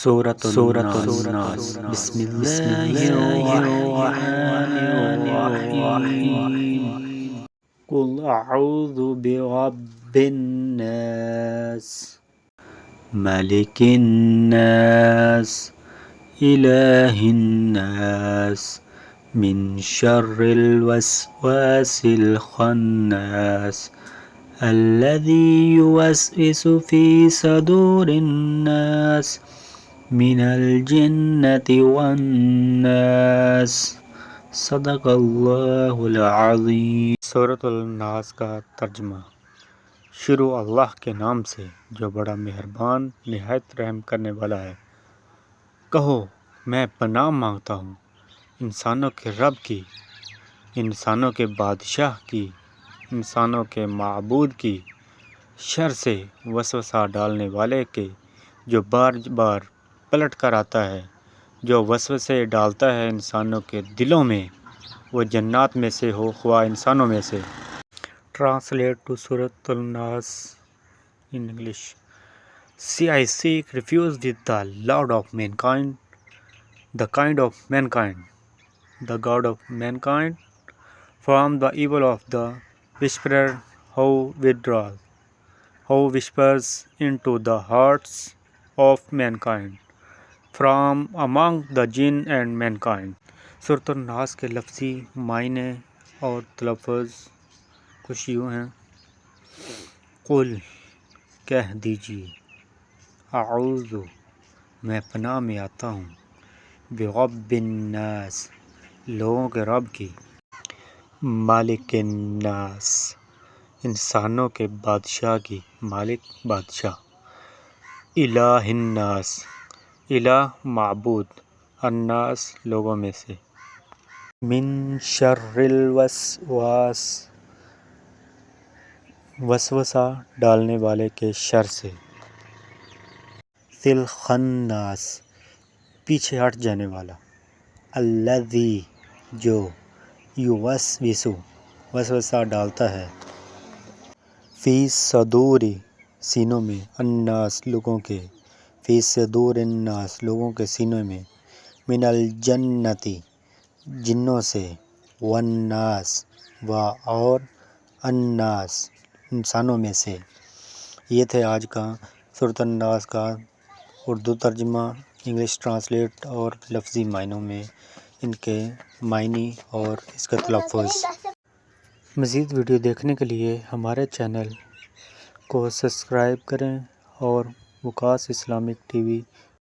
سورة الناس بسم الله الرحمن الرحيم قل أعوذ برب الناس ملك الناس إله الناس من شر الوسواس الخناس الذي يوسوس في صدور الناس من الجنة والناس صدق اللہ العظیم۔ سورۃ الناس کا ترجمہ۔ شروع اللہ کے نام سے جو بڑا مہربان نہایت رحم کرنے والا ہے۔ کہو میں پناہ مانگتا ہوں انسانوں کے رب کی، انسانوں کے بادشاہ کی، انسانوں کے معبود کی شر سے، وسوسہ ڈالنے والے کے جو بار بار پلٹ کر آتا ہے، جو وسوسے ڈالتا ہے انسانوں کے دلوں میں، وہ جنات میں سے ہو خواہ انسانوں میں سے۔ ٹرانسلیٹ ٹو سورۃ الناس in English. See, I seek refuge with the Lord of mankind, the kind of mankind, the God of mankind, from the evil of the whisperer who whispers into the hearts of mankind, from among the jinn and mankind. سورۃ الناس کے لفظی معنی اور تلفظ کچھ یوں ہیں۔ قل کہہ دیجیے، اعوذ میں پناہ میں آتا ہوں، برب الناس لوگوں کے رب کی، مالک الناس انسانوں کے بادشاہ کی، مالک بادشاہ، الہ الناس الہ معبود، الناس لوگوں میں سے، من شر الوسواس وسوسہ ڈالنے والے کے شر سے، الخناس پیچھے ہٹ جانے والا، الذی جو، یوسوس وسوسہ ڈالتا ہے، فی صدور سینوں میں، الناس لوگوں کے، فی صدور الناس لوگوں کے سینوں میں، من الجنتی جنوں سے، والناس و اور الناس انسانوں میں سے۔ یہ تھے آج کا سورۃ الناس کا اردو ترجمہ، انگلش ٹرانسلیٹ اور لفظی معنوں میں ان کے معنی اور اس کا تلفظ۔ مزید ویڈیو دیکھنے کے لیے ہمارے چینل کو سبسکرائب کریں اور وکاس اسلامک ٹی وی